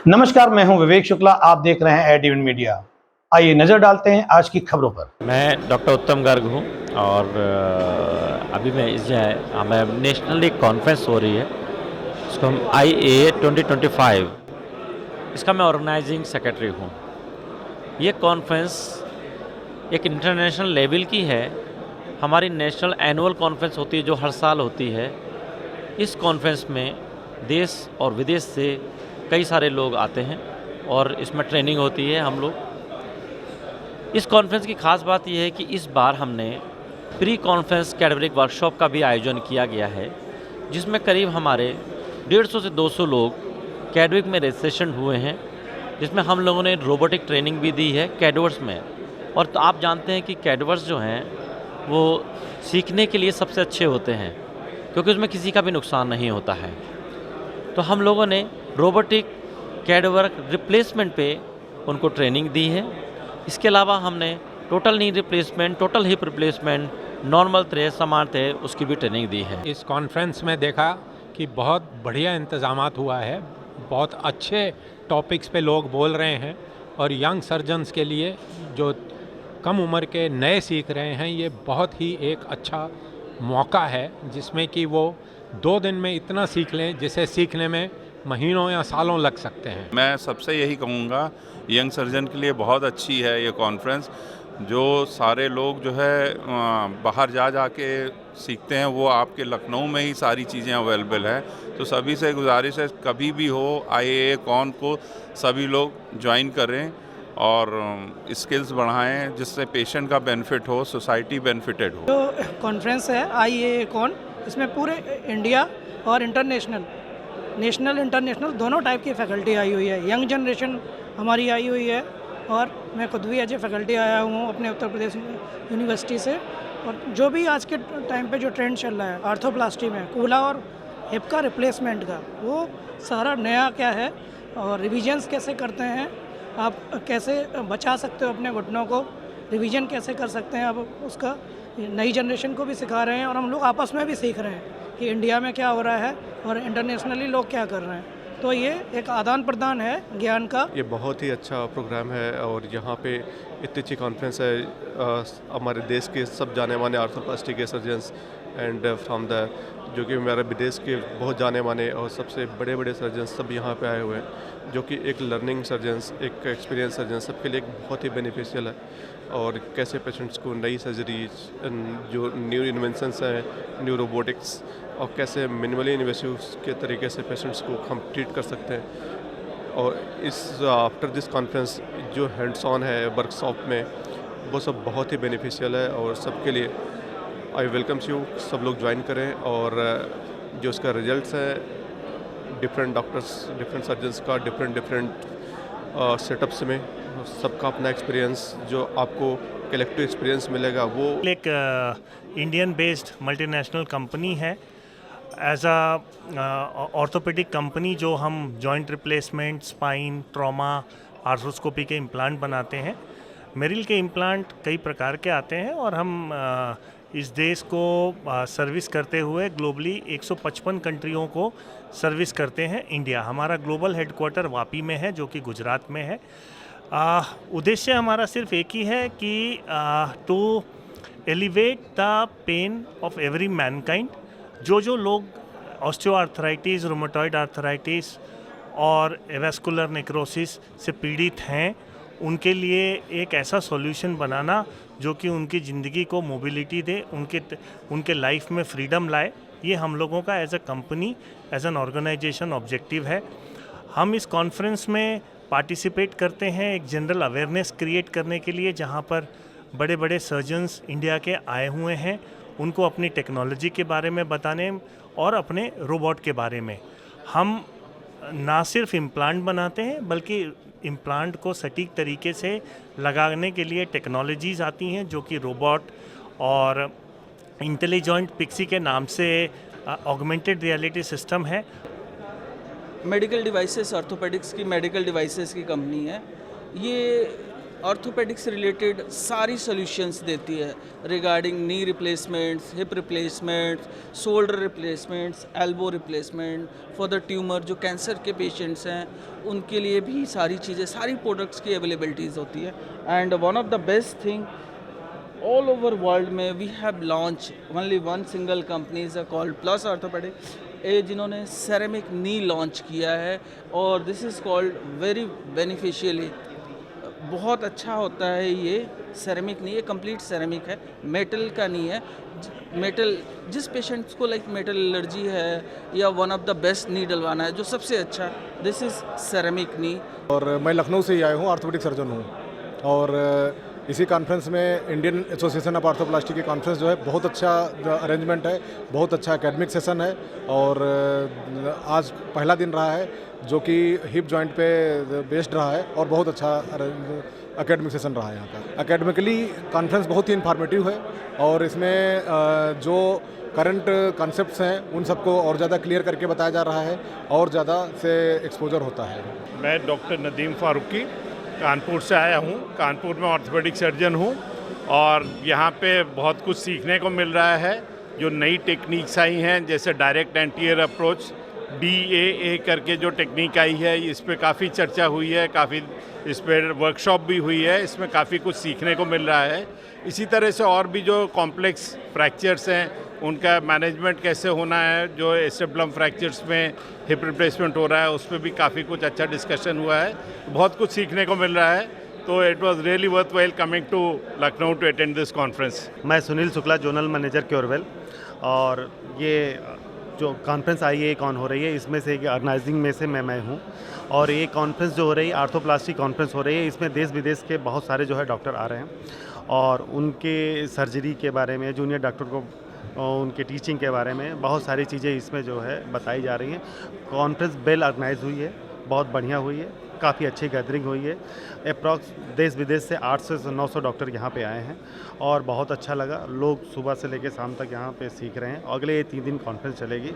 नमस्कार, मैं हूं विवेक शुक्ला। आप देख रहे हैं एडीवन मीडिया। आइए नजर डालते हैं आज की खबरों पर। मैं डॉक्टर उत्तम गर्ग हूँ और अभी मैं हमें नेशनल एक कॉन्फ्रेंस हो रही है, इसको हम IA 2025, इसका मैं ऑर्गेनाइजिंग सेक्रेटरी हूँ। ये कॉन्फ्रेंस एक इंटरनेशनल लेवल की है। हमारी नेशनल एनुअल कॉन्फ्रेंस होती है जो हर साल होती है। इस कॉन्फ्रेंस में देश और विदेश से कई सारे लोग आते हैं और इसमें ट्रेनिंग होती है। हम लोग इस कॉन्फ्रेंस की ख़ास बात यह है कि इस बार हमने प्री कॉन्फ्रेंस कैडबरिक वर्कशॉप का भी आयोजन किया गया है, जिसमें करीब हमारे 150 से 200 लोग कैडबरिक में रजिस्ट्रेशन हुए हैं, जिसमें हम लोगों ने रोबोटिक ट्रेनिंग भी दी है कैडवर्स में। और तो आप जानते हैं कि कैडवर्स जो हैं वो सीखने के लिए सबसे अच्छे होते हैं, क्योंकि उसमें किसी का भी नुकसान नहीं होता है। तो हम लोगों ने रोबोटिक कैडवर्क रिप्लेसमेंट पे उनको ट्रेनिंग दी है। इसके अलावा हमने total knee replacement, total hip replacement, normal थे, समान थे, उसकी भी ट्रेनिंग दी है। इस कॉन्फ्रेंस में देखा कि बहुत बढ़िया इंतज़ामात हुआ है, बहुत अच्छे टॉपिक्स पे लोग बोल रहे हैं और यंग सर्जन्स के लिए जो कम उम्र के नए सीख रहे हैं, ये बहुत ही एक अच्छा मौका है जिसमें कि वो 2 दिन में इतना सीख लें जिसे सीखने में महीनों या सालों लग सकते हैं। मैं सबसे यही कहूँगा, यंग सर्जन के लिए बहुत अच्छी है ये कॉन्फ्रेंस। जो सारे लोग जो है बाहर जा के सीखते हैं, वो आपके लखनऊ में ही सारी चीज़ें अवेलेबल है। तो सभी से गुजारिश है, कभी भी हो IA कॉन को सभी लोग ज्वाइन करें और स्किल्स बढ़ाएं, जिससे पेशेंट का बेनिफिट हो, सोसाइटी बेनिफिटेड हो। जो कॉन्फ्रेंस है IA कॉन, इसमें पूरे इंडिया और नेशनल इंटरनेशनल दोनों टाइप की फैकल्टी आई हुई है। यंग जनरेशन हमारी आई हुई है और मैं खुद भी एज ए फैकल्टी आया हूँ अपने उत्तर प्रदेश यूनिवर्सिटी से। और जो भी आज के टाइम पे जो ट्रेंड चल रहा है आर्थोप्लास्टी में, कूला और हिप का रिप्लेसमेंट का, वो सारा नया क्या है और रिविजन्स कैसे करते हैं, आप कैसे बचा सकते हो अपने घुटनों को, रिवीजन कैसे कर सकते हैं, अब उसका नई जनरेशन को भी सिखा रहे हैं और हम लोग आपस में भी सीख रहे हैं कि इंडिया में क्या हो रहा है और इंटरनेशनली लोग क्या कर रहे हैं। तो ये एक आदान प्रदान है ज्ञान का। ये बहुत ही अच्छा प्रोग्राम है और यहाँ पे इतनी अच्छी कॉन्फ्रेंस है। हमारे देश के सब जाने माने आर्थोप्लास्टी के सर्जन्स एंड फ्रॉम द जो कि हमारे विदेश के बहुत जाने माने और सबसे बड़े बड़े सर्जन्स सब यहाँ पे आए हुए हैं, जो कि एक लर्निंग सर्जन्स, एक एक्सपीरियंस सर्जन्स सबके लिए बहुत ही बेनिफिशियल है। और कैसे पेशेंट्स को नई सर्जरीज, जो न्यू इन्वेंशंस हैं, न्यू रोबोटिक्स, और कैसे मिनिमली इन्वेसिव के तरीके से पेशेंट्स को हम ट्रीट कर सकते हैं। और इस आफ्टर दिस कॉन्फ्रेंस जो हैंड्स ऑन है वर्कशॉप में, वो सब बहुत ही बेनिफिशियल है और सबके लिए आई वेलकम्स यू, सब लोग ज्वाइन करें। और जो उसका रिजल्ट्स है, डिफरेंट डॉक्टर्स, डिफरेंट सर्जन्स का डिफरेंट सेटअप्स में सबका अपना एक्सपीरियंस, जो आपको कलेक्टिव एक्सपीरियंस मिलेगा वो। एक इंडियन बेस्ड मल्टीनेशनल कंपनी है। एज अ ऑर्थोपेडिक कंपनी जो हम joint replacement, spine, trauma, arthroscopy के इम्प्लांट बनाते हैं। मेरिल के इम्प्लांट कई प्रकार के आते हैं और हम इस देश को सर्विस करते हुए ग्लोबली 155 कंट्रियों को सर्विस करते हैं। इंडिया हमारा ग्लोबल हेडक्वार्टर वापी में है, जो कि गुजरात में है। उद्देश्य हमारा सिर्फ एक ही है कि to elevate the pain of every mankind. जो लोग ऑस्टियोआर्थराइटिस, रूमेटॉइड आर्थराइटिस और एवास्कुलर नेक्रोसिस से पीड़ित हैं, उनके लिए एक ऐसा सॉल्यूशन बनाना जो कि उनकी ज़िंदगी को मोबिलिटी दे, उनके लाइफ में फ्रीडम लाए। ये हम लोगों का as a company, as an organization objective है। हम इस कॉन्फ्रेंस में पार्टिसिपेट करते हैं एक जनरल अवेयरनेस क्रिएट करने के लिए, जहाँ पर बड़े बड़े सर्जन्स इंडिया के आए हुए हैं, उनको अपनी टेक्नोलॉजी के बारे में बताने और अपने रोबोट के बारे में। हम ना सिर्फ इम्प्लांट बनाते हैं, बल्कि इम्प्लांट को सटीक तरीके से लगाने के लिए टेक्नोलॉजीज़ आती हैं, जो कि रोबोट और इंटेलिजेंट पिक्सी के नाम से ऑगमेंटेड रियलिटी सिस्टम है। मेडिकल डिवाइसेस, ऑर्थोपेडिक्स की मेडिकल डिवाइसेस की कंपनी है। ये ऑर्थोपेडिक से रिलेटेड सारी सॉल्यूशंस देती है regarding knee replacements, hip replacements, shoulder replacements, elbow replacement for the tumour. जो कैंसर के पेशेंट्स हैं उनके लिए भी सारी चीज़ें, सारी प्रोडक्ट्स की अवेलेबिलिटीज़ होती है। And one of the best thing all over world में we have launch only one single companies called plus orthopaedic, जिन्होंने सेरेमिक नी लॉन्च किया है और this is called very beneficially. बहुत अच्छा होता है ये सेरेमिक नहीं, ये कंप्लीट सेरेमिक है, मेटल का नहीं है। मेटल जिस पेशेंट्स को लाइक मेटल एलर्जी है या वन ऑफ द बेस्ट नी डलवाना है जो सबसे अच्छा, दिस इज़ सेरेमिक नी। और मैं लखनऊ से ही आया हूँ, ऑर्थोपेडिक सर्जन हूँ। और इसी कॉन्फ्रेंस में इंडियन एसोसिएशन ऑफ आर्थोप्लास्टी की कॉन्फ्रेंस जो है बहुत अच्छा अरेंजमेंट है, बहुत अच्छा एकेडमिक सेशन है। और आज पहला दिन रहा है जो कि हिप जॉइंट पे बेस्ड रहा है और बहुत अच्छा एकेडमिक सेशन रहा है यहाँ का। एकेडमिकली कॉन्फ्रेंस बहुत ही इन्फॉर्मेटिव है और इसमें जो करंट कॉन्सेप्ट्स हैं उन सबको और ज़्यादा क्लियर करके बताया जा रहा है और ज़्यादा से एक्सपोजर होता है। मैं डॉक्टर नदीम फारूकी कानपुर से आया हूँ। कानपुर में ऑर्थोपेडिक सर्जन हूँ और यहाँ पे बहुत कुछ सीखने को मिल रहा है। जो नई टेक्निक्स आई हैं जैसे डायरेक्ट एंटीरियर अप्रोच, DAA करके जो टेक्निक आई है, इस पे काफ़ी चर्चा हुई है, काफ़ी इस पर वर्कशॉप भी हुई है, इसमें काफ़ी कुछ सीखने को मिल रहा है। इसी तरह से और भी जो कॉम्प्लेक्स फ्रैक्चर्स हैं उनका मैनेजमेंट कैसे होना है, जो एसेप्लम फ्रैक्चर्स में हिप रिप्लेसमेंट हो रहा है उस पर भी काफ़ी कुछ अच्छा डिस्कशन हुआ है। बहुत कुछ सीखने को मिल रहा है, तो it was really worth while coming to Lucknow to attend this conference. मैं सुनील शुक्ला, जोनल मैनेजर क्योरवेल। और ये जो कॉन्फ्रेंस IAA कॉन हो रही है इसमें से ऑर्गेनाइजिंग में से मैं हूँ। और ये कॉन्फ्रेंस जो हो रही है आर्थोप्लास्टी कॉन्फ्रेंस हो रही है, इसमें देश विदेश के बहुत सारे जो है डॉक्टर आ रहे हैं और उनके सर्जरी के बारे में, जूनियर डॉक्टर को उनके टीचिंग के बारे में बहुत सारी चीज़ें इसमें जो है बताई जा रही हैं। कॉन्फ्रेंस वेल ऑर्गेनाइज हुई है, बहुत बढ़िया हुई है, काफ़ी अच्छी गैदरिंग हुई है। अप्रॉक्स देश विदेश से 800 से 900 डॉक्टर यहाँ पे आए हैं और बहुत अच्छा लगा। लोग सुबह से लेकर शाम तक यहाँ पे सीख रहे हैं। अगले 3 दिन कॉन्फ्रेंस चलेगी।